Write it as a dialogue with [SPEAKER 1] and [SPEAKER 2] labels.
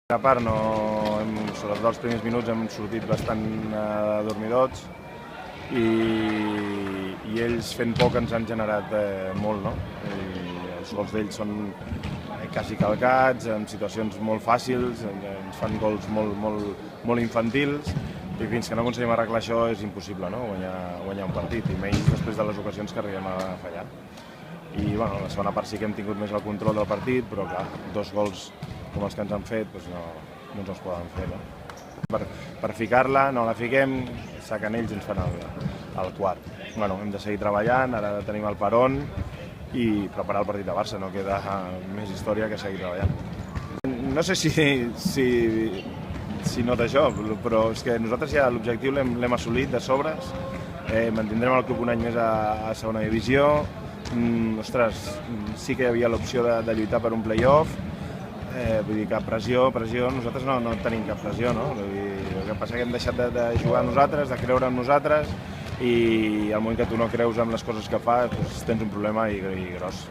[SPEAKER 1] A part, sobretot els primers minuts hem sortit bastant adormidots i ells fent poc ens han generat molt, no? I els gols d'ells són quasi calcats, en situacions molt fàcils, ens fan gols molt infantils i fins que no aconseguim arreglar això és impossible, no? guanyar un partit, i menys després de les ocasions que arribem a fallar. I bueno, la segona part sí que hem tingut més el control del partit, però clar, 2 gols com els que ens han fet doncs no ens els poden fer. No? Per ficar-la, no la fiquem, saquen ells i ens fan el quart. Bueno, hem de seguir treballant, ara tenim el peron i preparar el partit de Barça, no queda més història que seguir treballant. No sé si nota això, però és que nosaltres ja l'objectiu l'hem assolit de sobres, mantindrem el club un any més a segona divisió, ostres, sí que hi havia l'opció de lluitar per un play-off, vull dir que pressió, nosaltres no tenim cap pressió, no? El que passa és que hem deixat de jugar nosaltres, de creure en nosaltres, i al moment que tu no creus en les coses que fas, tens un problema i gros.